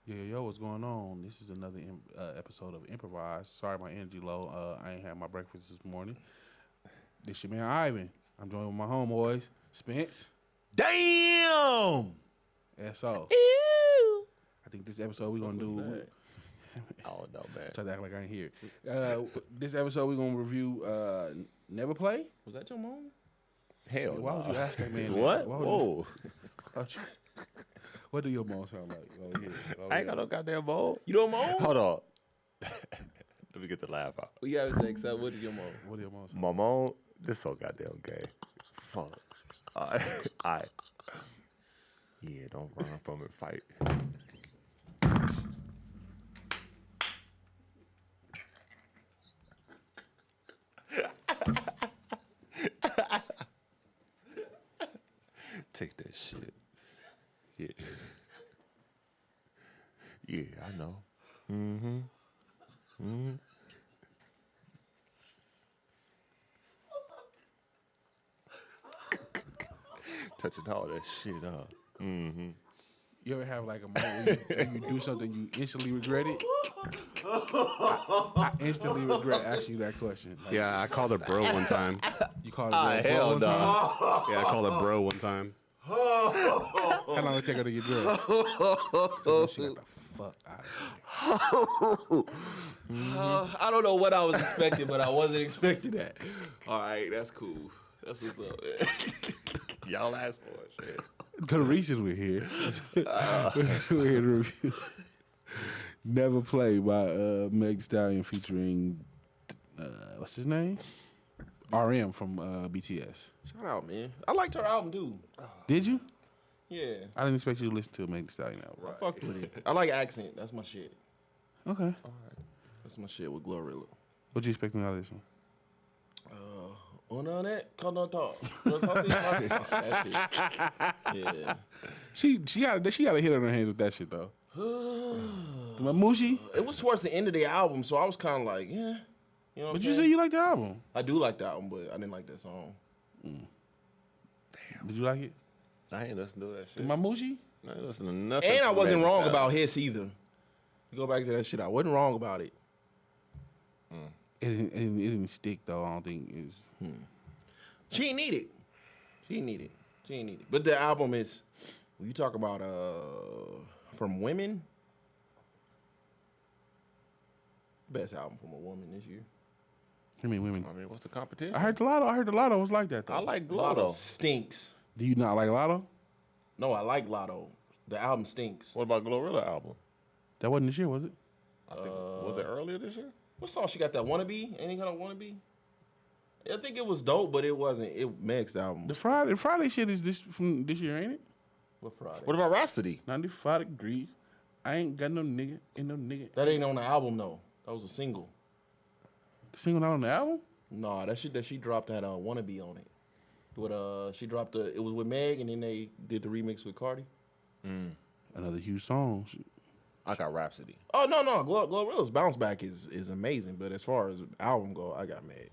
Yo, what's going on? This is another episode of Improvise. Sorry, my energy low. I ain't had my breakfast this morning. This your man Ivan. I'm joined with my homeboys, Spence, Damn! S.O. Ew. I think this episode we're gonna do. Oh no, man. Try to act like I ain't here. This episode we're gonna review. Never play. Was that your mom? Hell Why would no. you ask that man? What? Why would Whoa. What do your mom sound like? Oh yeah. I ain't got no goddamn ball. You know mom? Hold on. Let me get the laugh out. We gotta say, except what did your mom? What do your mom sound My mom, this so goddamn gay. Fuck. I. Yeah, don't run from it. Fight. Take that shit. Yeah. Yeah, I know. Touching all that shit up. You ever have like a moment where you do something you instantly regret it? I instantly regret asking you that question. Like, Yeah, I called her bro one time. You called it hell one no. time? Yeah, I called her bro one time. How long it take her to get dressed? She got the fuck out of here. I don't know what I was expecting, but I wasn't expecting that. All right, that's cool. That's what's up. Y'all asked for it, shit. The reason we're here, we're here to review Never Play by Meg Thee Stallion featuring, what's his name? RM from BTS. Shout out, man. I liked her album too. Did you? Yeah, I didn't expect you to listen to a Meg Thee Stallion album. I fucked with it. I like Accent. That's my shit. Okay. That's my shit with Glorilla. What you expecting out of this one? On that, come on talk. That shit. Yeah. She got a hit on her hands with that shit though. The Mamushi? It was towards the end of the album, so I was kind of like, yeah. You know what But I'm you saying? said you liked the album. I do like the album, but I didn't like that song. Did you like it? I ain't listening to that shit. The Mamushi? I ain't listening to nothing. And I from wasn't Meg Thee wrong Stallion. about Hiss either. You go back to that shit. I wasn't wrong about it. It didn't stick though. I don't think it's. She ain't need it. But the album is, when you talk about from women, best album from a woman this year. I mean, women. I mean, what's the competition? I heard the Lotto was like that though. I like Lotto Glotto. stinks. Do you not like Lotto? No, I like Lotto. The album stinks. What about Glorilla album? That wasn't this year, was it? I think was it earlier this year? What song she got? That Wannabe? Any kind of Wannabe? I think it was dope, but it wasn't. It Meg's album. The Friday shit is this from this year, ain't it? What Friday? What about Rhapsody? 95 degrees. I ain't got no nigga. Ain't no nigga. That ain't on the album though. That was a single. The single not on the album? Nah, that shit that she dropped had Wannabe on it. With she dropped it was with Meg, and then they did the remix with Cardi. Another huge song. I got Rhapsody. Oh no, Glorilla's bounce back is amazing, but as far as album go, I got Meg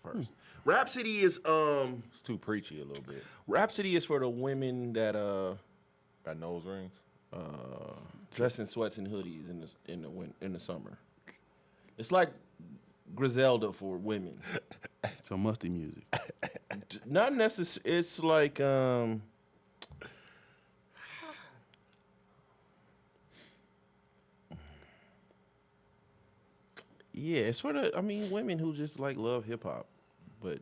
first. Rhapsody is It's too preachy a little bit. Rhapsody is for the women that Got nose rings. dress in sweats and hoodies in the summer. It's like Griselda for women. So musty music. Not necessarily. It's like yeah, it's for the women who just like love hip hop, but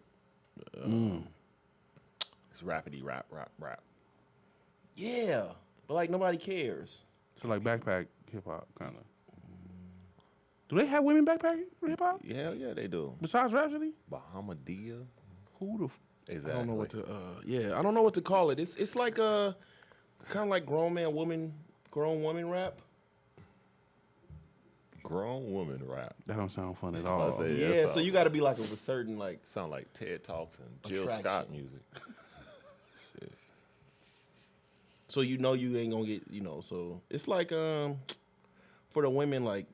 It's rapidy rap. yeah, but like nobody cares. So like backpack hip hop kind of. Do they have women backpack hip hop Yeah, they do. besides Rhapsody? Bahamadia. Who the? Exactly. I don't know what to I don't know what to call it. It's like kind of like grown woman rap. Grown woman rap. That don't sound fun at I all. say, Yeah, that so you got to be like of a certain like. sound like TED Talks and Jill Attraction. Scott music. Shit. So you know you ain't gonna get So it's like for the women like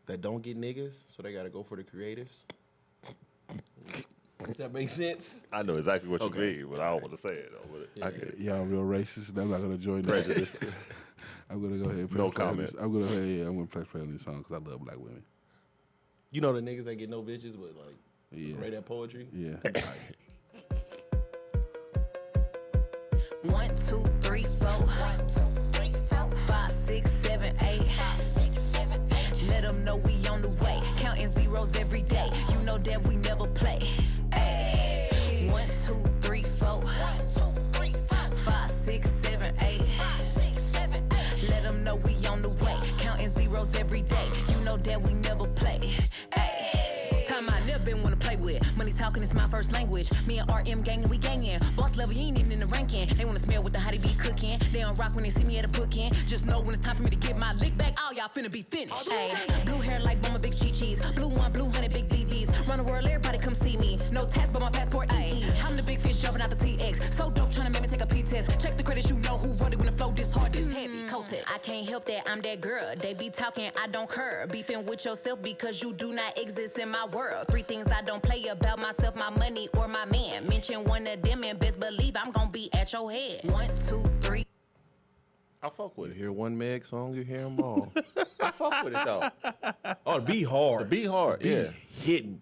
that don't get niggas, so they got to go for the creatives. Does that make sense? I know exactly what Okay. you mean, but I don't want to say it though. But I get it. Y'all real racist, and I'm not gonna join that. Prejudice. I'm gonna go ahead. And No press play on comment. this. I'm gonna press play on this song because I love black women. You know the niggas that get no bitches, but like Yeah. write that poetry. Yeah. 1, 2, 3, 4, 5, 6, 7, 8. Let them know we on the way. Counting zeros every day. You know that we never play. 1, 2, 3, 4, 5, 6, 7, 8. Let them know we on the way. Counting zeros every day. You know that we never play. Time I never been one to play with. Money talking is my first language. Me and RM gang, we gangin'. Boss level, you ain't even in the ranking. They wanna smell what the hottie be cooking. They don't rock when they see me at a booking. Just know when it's time for me to get my lick back, all y'all finna be finished. Ayy, blue hair like Mama Big Chi-Chi's. Blue one, blue honey, big VVs. Run the world, everybody come see me. No tax, but my passport, ayy. I'm the big fish jumping out the TX. So dope, tryna make me take a P-test. Check the credits, you know who wrote it when the flow this hard, this heavy. Coated. I can't help that, I'm that girl. They be talking, I don't curb. Beefing with yourself because you do not exist in my world. 3 things I don't play about myself, my money, or my man. Mention one of them and best believe I'm gonna be at your head. 1, 2, 3. I fuck with You it. hear one Meg song, you hear them all. I fuck with it though. Oh, the beat hard. The beat hard, yeah. Hitting.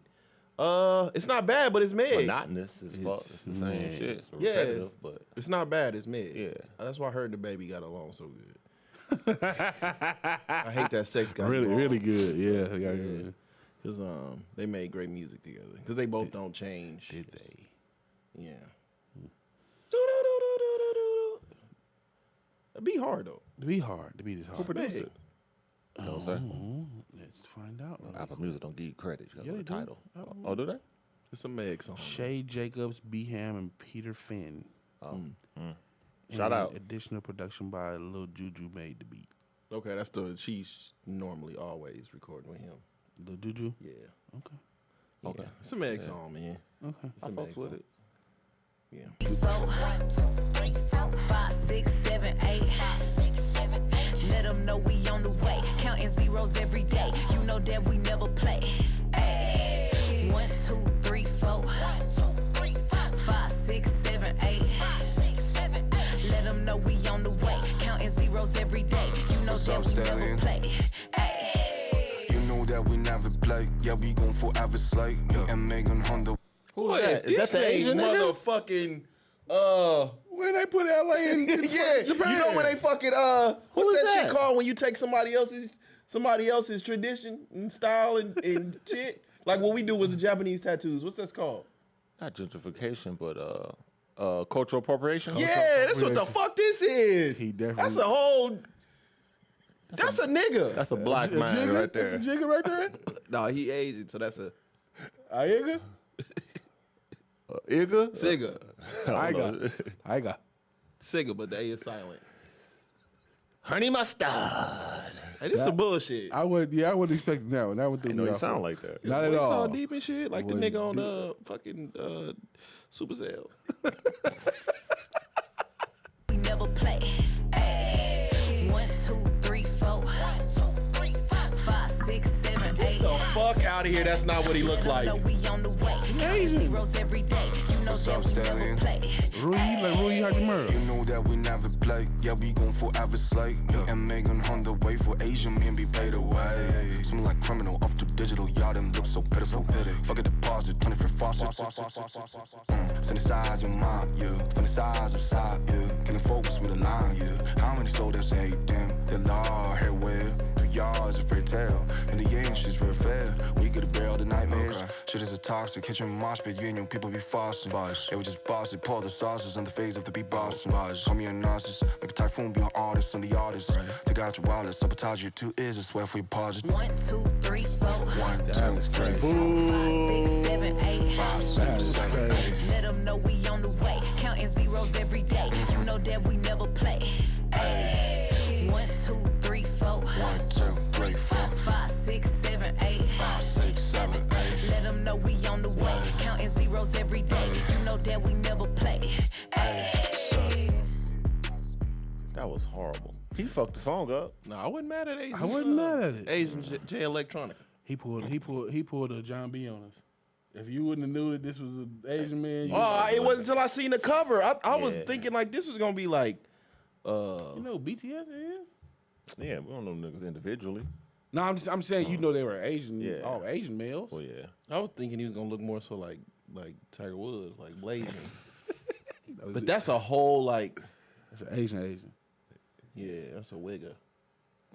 It's not bad, but it's Meg. Monotonous as fuck. It's the same shit. It's Yeah. repetitive, but It's not bad, it's Meg. Yeah. That's why her and the baby got along so good. I hate that sex guy. Really good. Yeah. Because they made great music together. Because they both don't change. Did they? Yeah. It be hard though. The beat hard. The beat is hard. Who produced it? you know what I'm saying? Let's find out. Apple Music don't give you credit. You Yeah, got they the do. title. Oh, do they? It's a Meg song. Shay Jacobs, B-Ham, and Peter Finn. Shout And out. Additional production by Lil Juju made the beat. Okay, that's she's normally always recording with him. Lil Juju? Yeah. Okay. Okay. It's a Meg song, man. Okay. It's a I Meg fucks with song. it. Yeah. 4, 5, 6, 7, 8. Let them know we on the way. Counting zeros every day. You know that we never play. 1, 2, 3, 4. 5, 6, 7, 8. Let them know we on the way. Counting zeros every day. You know that we never play. You know that we never play. Yeah, we gon' forever slay. Me and Megan on the. Who is that? Is This that the ain't Asian nigga? motherfucking When they put LA in yeah, Japan. you know when they fucking what's is that that? shit called when you take somebody else's tradition and style and shit? Like what we do with the Japanese tattoos. What's that called? Not gentrification, but cultural appropriation. Yeah, that's what the fuck this is. He definitely- That's a whole. That's a nigga. That's a black man Jigga? right there. That's a jigga right there? No, he Asian, so that's a Aiga? Igga? Sigga. Aiga. Sigga, but they is silent. Honey mustard. Hey, this some bullshit. I wouldn't expect that one. That would throw I me know you off. sound like that. Not at Boy, it's all. all deep and shit, like the Boy, nigga on fucking Supercell. We never play. 1, 2, 3, 4. 5, 6, 7, 8. The fuck out of here. That's not what he looked like. Know we on the way. Counting zeros every day. You know What's that up, we never Stallion? play. Rui Hachimura. You know that we never play. Yeah, we gon' forever slay. Me and Megan on the way for Asian men be paid away. Smell like criminal off the digital. Y'all them look so pitiful. Fuck a deposit, 24 faucet. Synthesize your mind, yeah. From the size of side, yeah. Can I focus with a line, yeah. How many soldiers hate them? The law, hair well. 2 yards of fairy tale. In the end, she's real fair. We could barrel the nightmares. Shit is a toxic kitchen mosh pit. You and your people be fossing. They would just boss it, pour the sauces on the phase of the beat bossing. Call me a narcissist. Make a typhoon be an artist on the artist. Take out your wallet, sabotage your 2 ears. I swear if we pause it. 1, 2, 3, 4. 1, 2, 3, 4, 5, 6, 7, 8. 5, 6, 7, 8. Let them know we on the way. Counting zeros every day. You know that we never play. 1, 2, 3, 4. 1, 2, 3, 4, 5, 6, 7, 8. 5, 6, 7, 8. Let them know we on the way. Counting zeros every day. You know that we never play. That was horrible. He fucked the song up. No, I wasn't mad at Asian. I wasn't mad at it. Asian J Electronica. He pulled a John B on us. If you wouldn't have knew that this was an Asian man, It wasn't until I seen the cover. I was Yeah. thinking like this was gonna be like you know who BTS is? Yeah, we don't know niggas individually. No, I'm saying you know they were Asian, Yeah. all Asian males. Well, yeah. I was thinking he was gonna look more so like Tiger Woods, like blazing. But that's a whole like, That's an Asian. yeah, that's a wigger.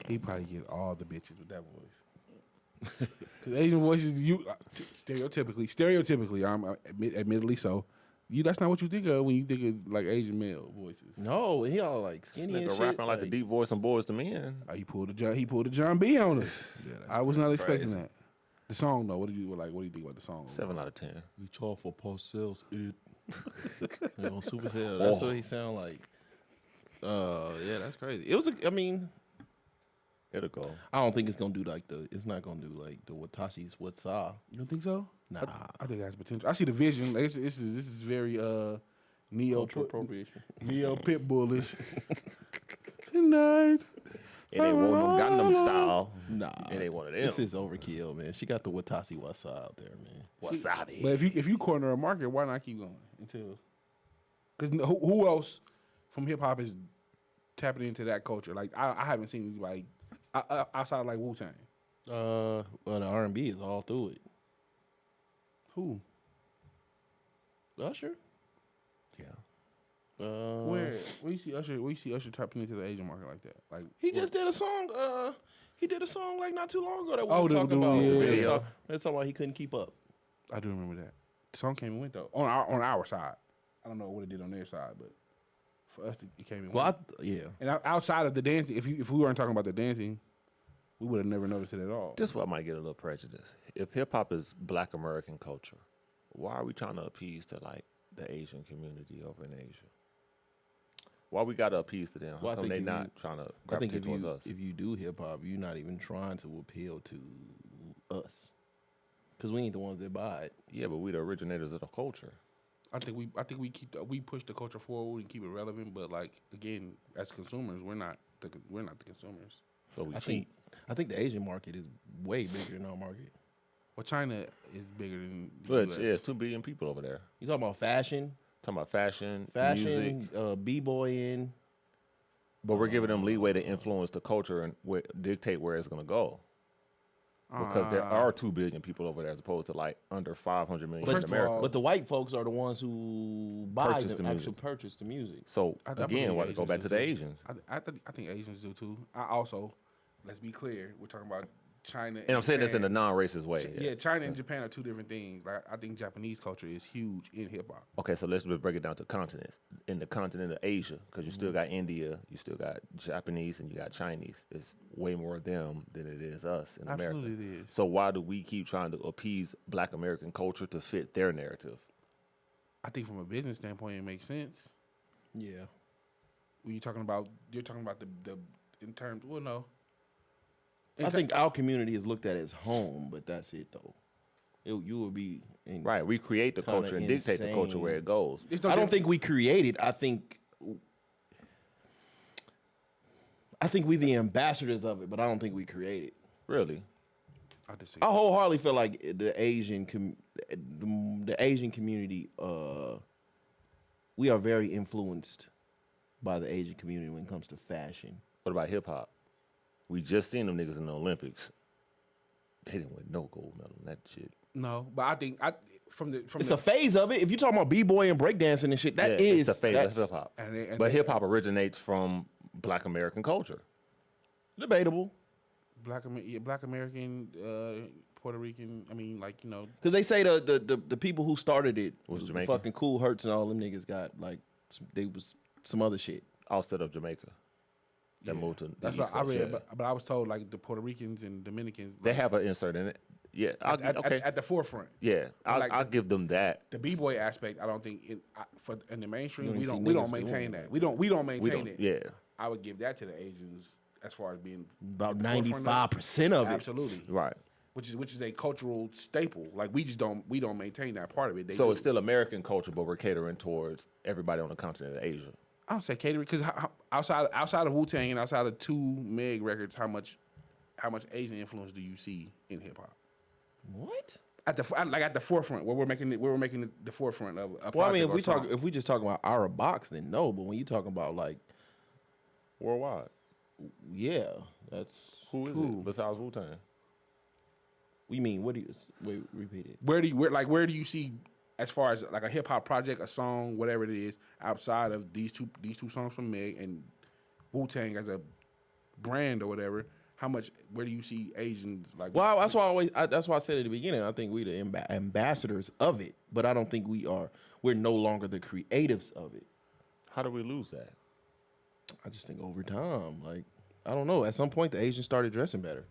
He probably get all the bitches with that voice. Because Asian voices, stereotypically, admittedly so. That's not what you think of when you think of like Asian male voices. No, he all like This skinny and nigga shit. rapping like a deep voice and Boys to Men. He pulled a John B on us. I was not expecting crazy. that. The song though, what do you think about the song? 7 out of 10. We charge for parcels, idiot. Super hell. That's what he sound like. Yeah, that's crazy. It was. It'll go. I don't think it's gonna do like it's not gonna do like the Watashi's What's Up. You don't think so? Nah. I think that's potential. I see the vision. Like, this is very Cultural appropriation. neo pit bullish. Tonight. It ain't one of them Gangnam style. Nah, It ain't one of them. This is overkill, man. She got the Watashi What's Up out there, man. Wasabi. But if you corner a market, why not keep going until? Because who else from hip hop is tapping into that culture? Like I haven't seen anybody outside of like Wu-Tang. Well, the R&B is all through it. Who? Usher. Yeah. Where you see Usher tapping into the Asian market like that? Like He just did a song. He did a song like not too long ago that we Oh, was the- talking the- about. yeah, We was yeah. talking about he couldn't keep up. I do remember that. The song came and went though on our side. I don't know what it did on their side, but for us it came and went. Yeah. And outside of the dancing, if we weren't talking about the dancing, we would have never noticed it at all. This is where I might get a little prejudice. If hip hop is Black American culture, why are we trying to appease to like the Asian community over in Asia? Why we got to appease to them? How Well, I come think they if not you- trying to I think gravitate towards us? if you do hip hop, you're not even trying to appeal to us, because we ain't the ones that buy it. Yeah, but we the originators of the culture. I think we push the culture forward and keep it relevant, but like again, as consumers, we're not the consumers. So we I cheat. think the Asian market is way bigger than our market. Well, China is bigger than the But US. yeah, it's 2 billion people over there. You talking about fashion, Talking about fashion, music. b-boying. But we're giving them leeway to influence the culture and dictate where it's going to go. Because there are 2 billion people over there as opposed to like under 500 million in First of America. all- But the white folks are the ones who buy Purchase the music. purchase the music. So I believe again, why go Asians back do to the too. Asians? I think Asians do too. I also, let's be clear, we're talking about China. And I'm saying this in a Japan. non-racist way. Yeah, China and Japan are 2 different things. Like I think Japanese culture is huge in hip hop. Okay, so let's just break it down to continents. In the continent of Asia, because you still got India, you still got Japanese, and you got Chinese. It's way more them than it is us in America. Absolutely it is. So why do we keep trying to appease Black American culture to fit their narrative? I think from a business standpoint, it makes sense. Yeah. When you're talking about the in terms. Well, no. I think our community is looked at as home, but that's it though. You would be Right, we create the Kinda culture and dictate the culture insane. where it goes. It's no I don't different- think we create it. I think we the ambassadors of it, but I don't think we create it. Really? I disagree. I wholeheartedly feel like the Asian community, we are very influenced by the Asian community when it comes to fashion. What about hip hop? We just seen them niggas in the Olympics. They didn't win no gold medal in that shit. No, but I think from It's a phase of it. If you're talking about b-boy and breakdancing and shit, that is it's a phase of that's hip hop. and But hip hop originates from Black American culture. debatable. Black American, Puerto Rican. I mean, like Because they say the people who started it Was was Jamaican? fucking Cool Hertz and all them niggas got like they was some other shit. Outside of Jamaica. That moved to the That's East what I Coast, read. yeah. But I was told like the Puerto Ricans and Dominicans. They like, have an insert in it. Yeah. Okay. at the forefront. Yeah. like I'll give them that. The b-boy aspect, I don't think for in the mainstream You we don't don't see we don't niggas maintain doing that. it. We don't maintain We don't. it. Yeah. I would give that to the Asians as far as being About at the forefront of it. 95% of it. Absolutely. Right. Which is a cultural staple. Like we don't maintain that part of it. They So do. it's still American culture, but we're catering towards everybody on the continent of Asia. I don't say catering because outside of Wu-Tang and outside of 2 Meg records, how much Asian influence do you see in hip hop? What? At the forefront where we're making the forefront of a Well, I mean, project or song. if we just talk about our box, then no. But when you talking about like Worldwide. Yeah, that's. Who is it besides Wu-Tang? We mean what do you wait? Repeat it. Where do you see, as far as like a hip hop project, a song, whatever it is, outside of these two songs from Meg and Wu-Tang as a brand or whatever? Where do you see Asians like? Well, that's why that's why I said at the beginning. I think we the ambassadors of it, but I don't think we are. We're no longer the creatives of it. How do we lose that? I just think over time, like I don't know. At some point, the Asians started dressing better.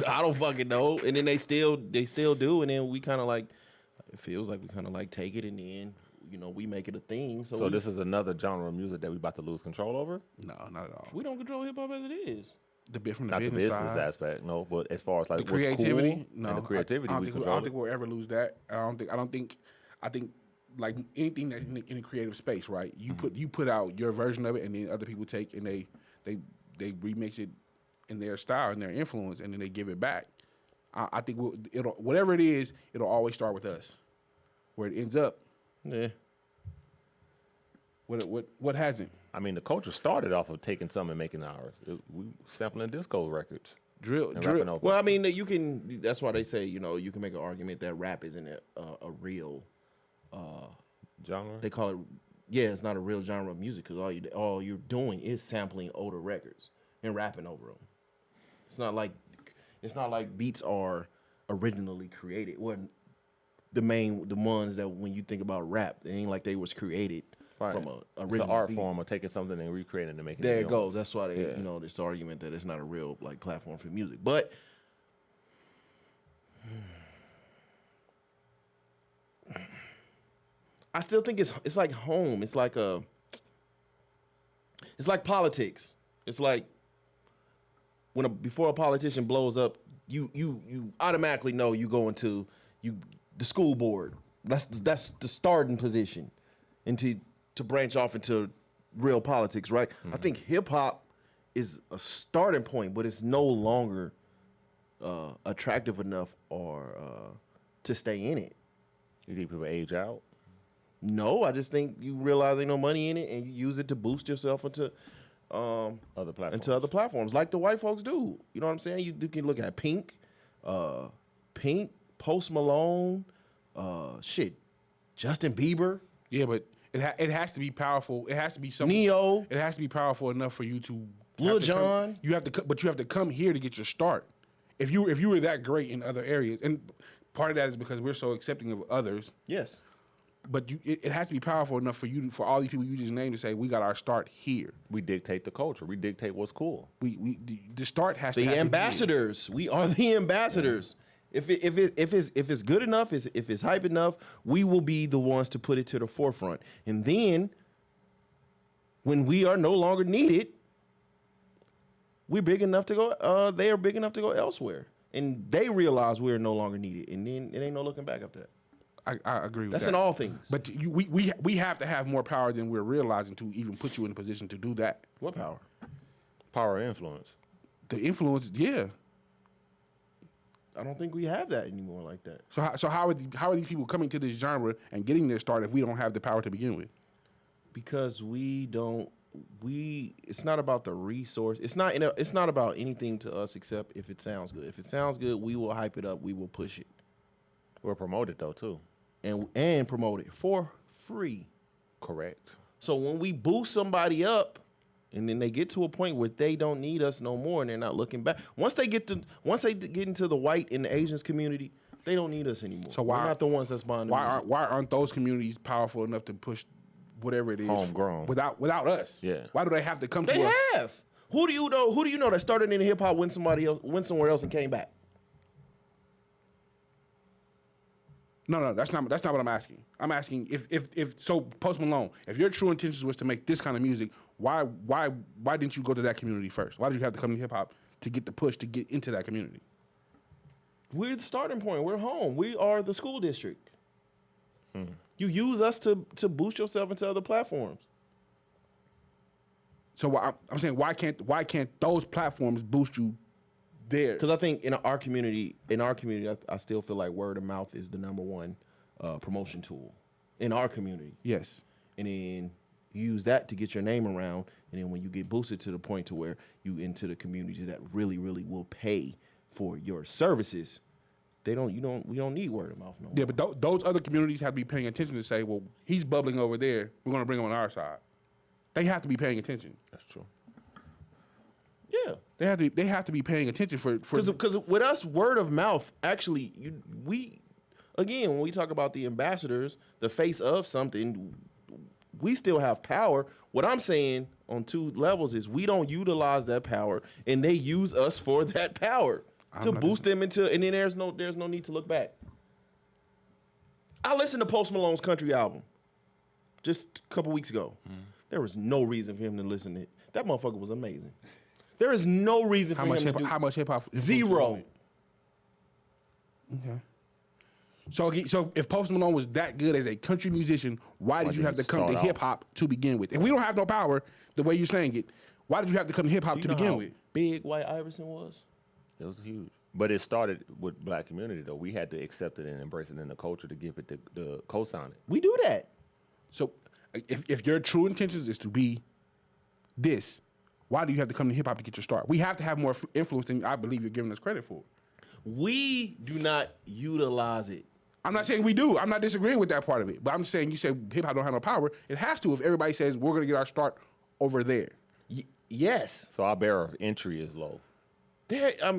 I don't fucking know. And then they still do. And then we kind of like, it feels like we kind of like take it and then, we make it a thing. So this is another genre of music that we about to lose control over? No, not at all. We don't control hip hop as it is. From Not the business business side. aspect, no. But as far as like The what's creativity, cool no. and the creativity, I we don't control think we'll ever lose that. I think like anything that's in the creative space, right? You put out your version of it, and then other people take and they remix it in their style and their influence, and then they give it back. I think whatever it is, it'll always start with us. Where it ends up, Yeah. What hasn't? I mean, the culture started off of taking some and making ours. We sampling disco records. Drill. Rapping over. Well, I mean, you can. That's why they say you can make an argument that rap isn't a real genre. They call it. Yeah, it's not a real genre of music because all you're doing is sampling older records and rapping over them. It's not like beats are originally created. Or the ones that when you think about rap, it ain't like they was created from a original It's an art beat. form of taking something and recreating it and making There it it goes. That's why they, Yeah. this argument that it's not a real like platform for music. But I still think it's like home. It's like politics. It's like before a politician blows up, you automatically know you go into the school board. That's the starting position, and to branch off into real politics, right? I think hip hop is a starting point, but it's no longer attractive enough or to stay in it. You think people age out? No, I just think you realize ain't no money in it, and you use it to boost yourself into other platforms, like the white folks do. You know what I'm saying? You can look at Pink, Post Malone, Justin Bieber. Yeah, but it has to be powerful. It has to be something. Neo. It has to be powerful enough for you to. Lil Jon. You have to come here to get your start. If you were that great in other areas, and part of that is because we're so accepting of others. Yes. But it has to be powerful enough for all these people you just named to say we got our start here. We dictate the culture. We dictate what's cool. The start has to The happen ambassadors. Here. We are the ambassadors. If it's good enough, if it's hype enough, we will be the ones to put it to the forefront. And then when we are no longer needed, we're big enough to go. They are big enough to go elsewhere, and they realize we're no longer needed. And then it ain't no looking back after that. I agree with that. That's in all things. But we have to have more power than we're realizing to even put you in a position to do that. What power? Power and influence. The influence, yeah. I don't think we have that anymore like that. So how are these people coming to this genre and getting their start if we don't have the power to begin with? Because it's not about the resource. It's not about anything to us except if it sounds good. If it sounds good, we will hype it up. We will push it. We're promoted though too. And promote it for free. Correct. So when we boost somebody up, and then they get to a point where they don't need us no more, and they're not looking back. Once they get into the white and the Asians community, they don't need us anymore. So we're not the ones that's buying the music. Why aren't those communities powerful enough to push whatever it is homegrown without us? Yeah. Why do they have to come They to us? have. Who do you know that started in hip hop, went somewhere else and came back? No, that's not what I'm asking. I'm asking if so Post Malone, if your true intentions was to make this kind of music, why didn't you go to that community first? Why did you have to come to hip hop to get the push to get into that community? We're the starting point. We're home. We are the school district. You use us to boost yourself into other platforms. So I'm saying why can't those platforms boost you there? Because I think in our community, I still feel like word of mouth is the number one promotion tool in our community. Yes. And then, You use that to get your name around, and then when you get boosted to the point to where you into the communities that really, really will pay for your services, we don't need word of mouth no more. Yeah, but those other communities have to be paying attention to say, well, he's bubbling over there. We're going to bring him on our side. They have to be paying attention. That's true. Yeah. They have to be paying attention for Because with us, word of mouth, actually, again, when we talk about the ambassadors, the face of something, we still have power. What I'm saying on two levels is we don't utilize that power, and they use us for that power to boost them into, and then there's no need to look back. I listened to Post Malone's country album just a couple weeks ago. There was no reason for him to listen to it. That motherfucker was amazing. There is no reason for him to do how much hip hop? zero. Okay. So if Post Malone was that good as a country musician, why did you have to come to hip hop to begin with? If we don't have no power, the way you're saying it, why did you have to come to hip hop to begin with? Big White Iverson was. It was huge. But it started with black community, though. We had to accept it and embrace it in the culture to give it the co-sign it. We do that. So if your true intentions is to be this, why do you have to come to hip hop to get your start? We have to have more influence than I believe you're giving us credit for. We do not utilize it. I'm not saying we do. I'm not disagreeing with that part of it. But I'm saying you said hip hop don't have no power. It has to if everybody says we're going to get our start over there. Yes. So our barrier of entry is low. There. I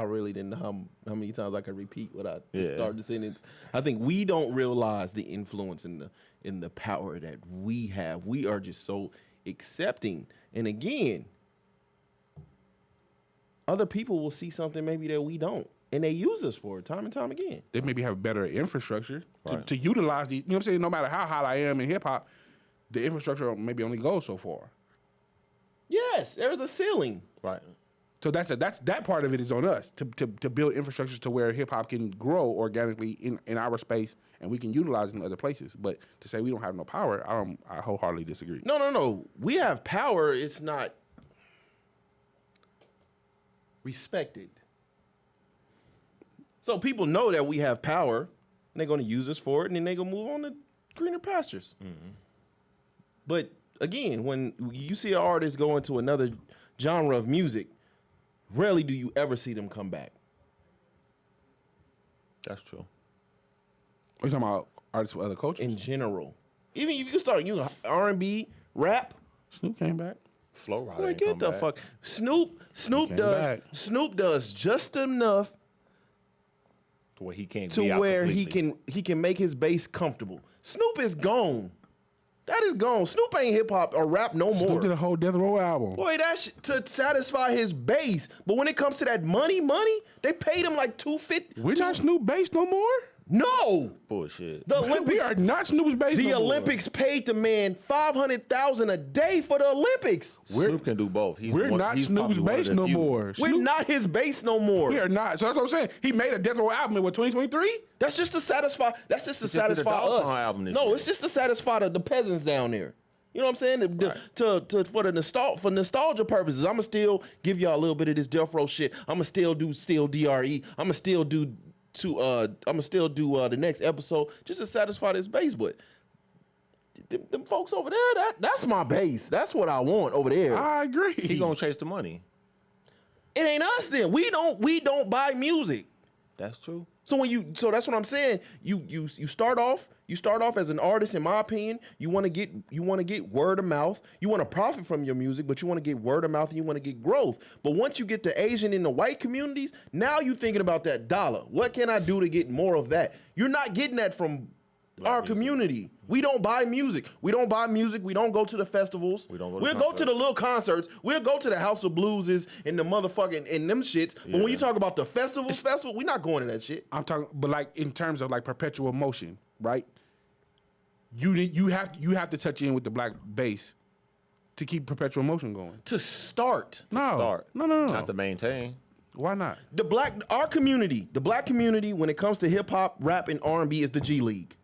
really didn't know how many times I could repeat what I started the sentence. I think we don't realize the influence and the power that we have. We are just so accepting. And again, other people will see something maybe that we don't, and they use us for it time and time again. They maybe have better infrastructure Right. to utilize these. You know what I'm saying? No matter how hot I am in hip hop, the infrastructure maybe only goes so far. Yes, there's a ceiling. Right. So that part of it is on us to build infrastructure to where hip hop can grow organically in our space and we can utilize it in other places. But to say we don't have no power, I wholeheartedly disagree. No. We have power. It's not respected. So people know that we have power, and they're going to use us for it, and then they're going to move on to greener pastures. Mm-hmm. But again, when you see an artist go into another genre of music, rarely do you ever see them come back. That's true. Are you talking about artists with other cultures? In general. Even if you can start R&B, rap. Snoop came back. Flow Rider. Boy, get the fuck. Snoop does just enough to where he can't to be out where completely. he can make his base comfortable. Snoop is gone. That is gone. Snoop ain't hip hop or rap no more. Snoop did a whole Death Row album. Boy, that's to satisfy his base. But when it comes to that money, they paid him like $250. We're not Snoop based no more? No. Bullshit. The Olympics. We are not Snoop's based The no more. Olympics paid the man $500,000 a day for the Olympics. Snoop can do both. We're not Snoop's base no more. We're not his base no more. We are not. So that's what I'm saying. He made a Death Row album in 2023? That's just to satisfy. That's just to He just did a satisfy Dog us. Pound album this No, year. it's just to satisfy the peasants down there. You know what I'm saying? For nostalgia purposes, I'ma still give y'all a little bit of this Death Row shit. I'ma still do DRE. I'ma still do the next episode just to satisfy this base. But them folks over there, that's my base. That's what I want over there. I agree. He gonna chase the money. It ain't us then. We don't buy music. That's true. So that's what I'm saying. You start off as an artist, in my opinion. You want to get word of mouth. You want to profit from your music, but you want to get word of mouth and you want to get growth. But once you get the Asian and the white communities, now you're thinking about that dollar. What can I do to get more of that? You're not getting that from our community. We don't buy music. We don't go to the festivals. We'll go to the little concerts. We'll go to the House of Blueses and the motherfucking and them shits. But when you talk about the festival, we're not going to that shit. I'm talking, but like in terms of like perpetual motion, right? You have to touch in with the black bass to keep perpetual motion going. To start. No. Not to maintain. Why not? The black community, when it comes to hip hop, rap, and R&B is the G League.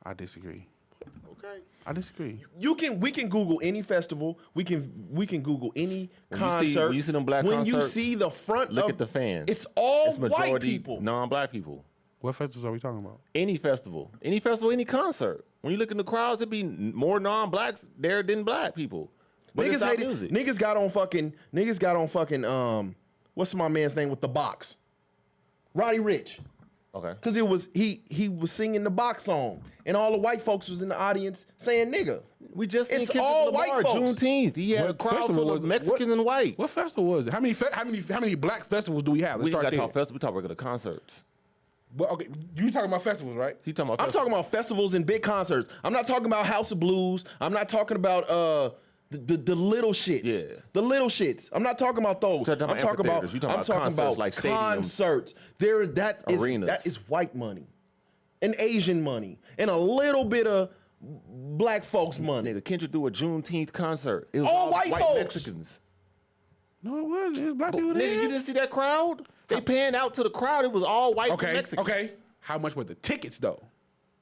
I disagree. Okay. I disagree. We can Google any festival. We can Google any concert. When you see them black when concerts, you see the front look of, at the fans. It's all It's majority white people. non-black people. What festivals are we talking about? Any festival, any concert. When you look in the crowds, it be more non-blacks there than black people. But it's Niggas our hated. music. Niggas got on fucking. What's my man's name with the box? Roddy Ricch. Okay. Cause it was he was singing the box song, and all the white folks was in the audience saying nigga. We just seen It's Kendrick all Lamar, white folks. Juneteenth. He had a What crowd festival full was of it? Mexicans and whites. What festival was it? How many black festivals do we have? Let's We start got to there. talk festival. We talk regular concerts. Well, okay, you talking about festivals, right? He talking about. I'm talking about festivals and big concerts. I'm not talking about House of Blues. I'm not talking about the little shits. Yeah. The little shits. I'm not talking about those. You're talking I'm talking about amphitheaters. You're talking about concerts like stadiums, concerts. arenas. That is white money, and Asian money, and a little bit of black folks money. Nigga, Kendrick do a Juneteenth concert. It was All white folks. Mexicans. No, it wasn't. It was black people Nigga, there. you didn't see that crowd? They panned out to the crowd. It was all white and Okay, Mexicans. okay. How much were the tickets though?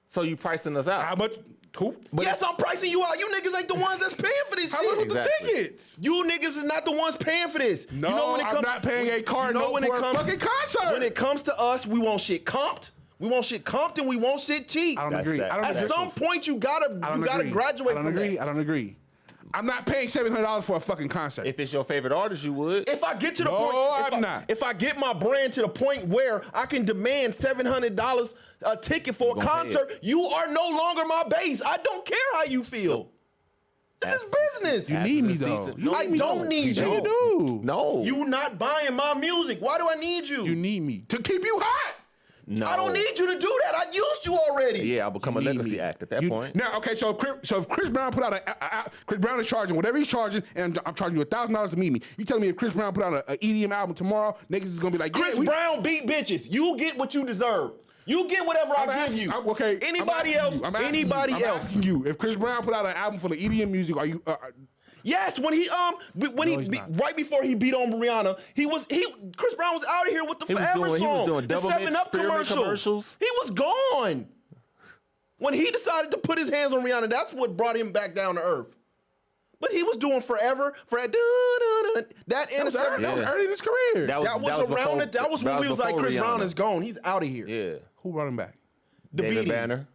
So you pricing us out? How much? Who? Yes, I'm pricing you out. You niggas ain't the ones that's paying for this How much shit. was the Exactly. tickets? You niggas is not the ones paying for this. No, you know when it I'm comes, not paying a card note when for a fucking concert. When it comes to us, we want shit comped. We want shit comped and we want shit cheap. I don't That's agree. sad. I don't At agree. some point, you gotta agree. graduate I don't from agree. that. I don't agree. I'm not paying $700 for a fucking concert. If it's your favorite artist, you would. If I get to the No, point, I'm not. If I get my brand to the point where I can demand $700 a ticket for a gonna pay concert, you are no longer my base. I don't care how you feel. This is business. you need me though. No, I you don't need You you. do. No. You not buying my music. Why do I need you? You need me to keep you hot. No. I don't need you to do that. I used you already. Yeah, I'll become a You need legacy me. act at that You- point. Now, okay, so if Chris Brown put out Chris Brown is charging whatever he's charging, and I'm charging you $1,000 to meet me. You telling me if Chris Brown put out an EDM album tomorrow, niggas is gonna be like, Chris yeah, we- Brown beat bitches. You get what you deserve. You get whatever I'm I give asking- you. okay. Anybody else? I'm asking Anybody you, I'm else? asking you, if Chris Brown put out an album full of EDM music, are you? Yes, when he he's not. right before he beat on Rihanna, Chris Brown was out of here with the He was Forever doing- he was song, doing the double 7 mix Up spearmint commercials. He was gone. When he decided to put his hands on Rihanna, that's what brought him back down to earth. But he was doing Forever, that and That was early in his career. that was before- around it. That was when we was like, before Chris Brown Rihanna. is gone. He's out of here. Yeah. Who brought him back? The David beating. Banner.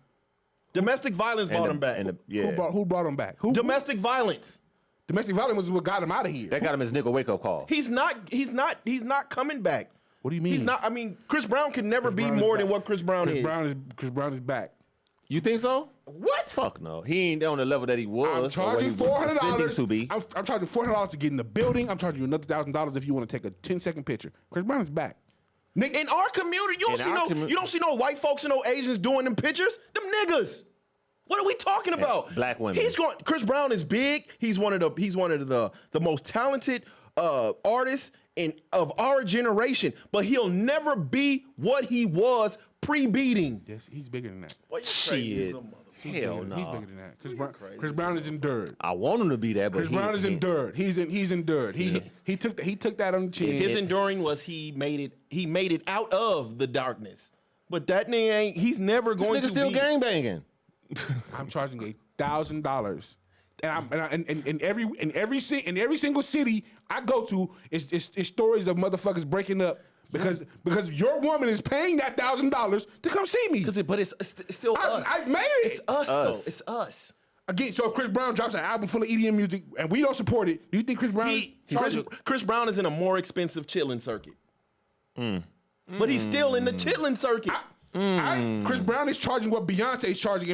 Domestic violence brought him back. Yeah. Who brought him back? Who? Domestic violence. Domestic violence was what got him out of here. That got him his nigga wake up call. He's not coming back. What do you mean? He's not. I mean, Chris Brown can never be Brown is more than back. what Chris Brown is. Chris Brown is back. You think so? What? Fuck no. He ain't on the level that he was. I'm or what charging he was pretending $400. to be. I'm charging $400 to get in the building. I'm charging you another $1,000 if you want to take a 10-second picture. Chris Brown is back. Nigga, In our community, you don't see no white folks and no Asians doing them pictures. Them niggas. What are we talking about? black women. Chris Brown is big. He's one of the most talented artists of our generation. But he'll never be what he was pre-beating. yes, he's bigger than that. Boy, you crazy as Shit. a motherfucker. Hell He's no. bigger than that. Chris Brown is endured. I want him to be that, but Chris Brown is endured. He's endured. He took that on the chin. His enduring was he made it out of the darkness. But that nigga ain't. He's never This going nigga to still be. gangbanging. I'm charging $1,000, and in every single city I go to, it's stories of motherfuckers breaking up because your woman is paying that $1,000 to come see me. But it's still us. I've made it. It's us though. Us. It's us. Again, so if Chris Brown drops an album full of EDM music and we don't support it, do you think Chris Brown is Chris Brown is in a more expensive chilling circuit. But he's still in the chilling circuit. Chris Brown is charging what Beyonce is charging,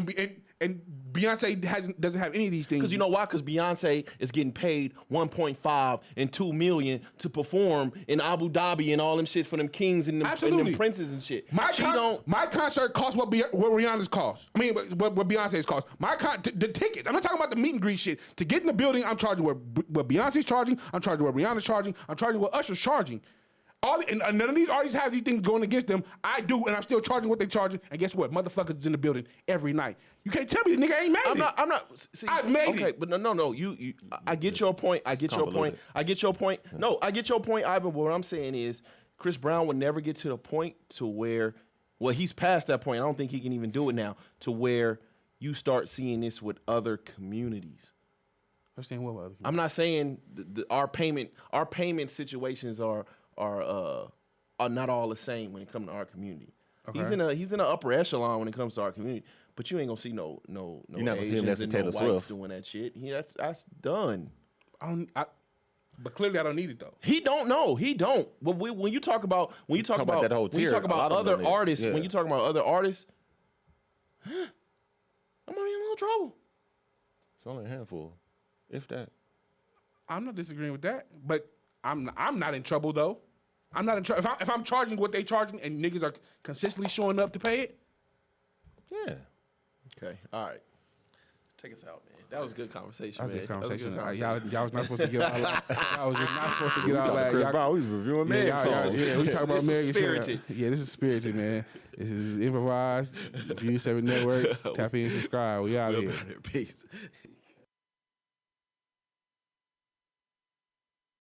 and Beyonce doesn't have any of these things. Because you know why? Because Beyonce is getting paid 1.5 and 2 million to perform in Abu Dhabi and all them shit for them kings and them princes and shit. My concert costs what Rihanna's cost. I mean, what Beyonce's cost. The tickets. I'm not talking about the meet and greet shit. To get in the building, I'm charging what Beyonce's charging. I'm charging what Rihanna's charging. I'm charging what Usher's charging. And none of these artists have these things going against them. I do, and I'm still charging what they're charging. And guess what? Motherfuckers is in the building every night. You can't tell me the nigga ain't made it. I'm not. See, I've made okay, it. but no. I get your point. I get your point. I get your point. No, I get your point, Ivan. But what I'm saying is, Chris Brown would never get to the point to where, well, he's past that point. I don't think he can even do it now. To where you start seeing this with other communities. I'm saying what other? I'm not saying our payment situations are not all the same when it comes to our community. Okay. He's in the upper echelon when it comes to our community. But you ain't gonna see no You're not gonna see him Asians next to and Taylor no Swift. whites doing that shit. That's done. But clearly I don't need it though. He don't know. He don't. When you talk about that whole when you tier, talk a about lot of them other don't need it. artists, Yeah. when you talk about other artists, I'm gonna be in a little trouble. It's only a handful, if that. I'm not disagreeing with that, but I'm not in trouble though. I'm not in trouble if I'm charging what they charging and niggas are consistently showing up to pay it. Yeah. Okay. All right. Take us out, man. That was a good conversation, That was man. a conversation. That was a good conversation. Y'all was not supposed to get all that. Y'all was just not supposed to get all that. Chris Y'all- Brown, we was reviewing Yeah, Meg y'all- songs. yeah, we talking about This is Meg. spirited. Yeah, this is spirited, man. This is improvised. View 7 Network. Tap in, subscribe. We out here. Peace.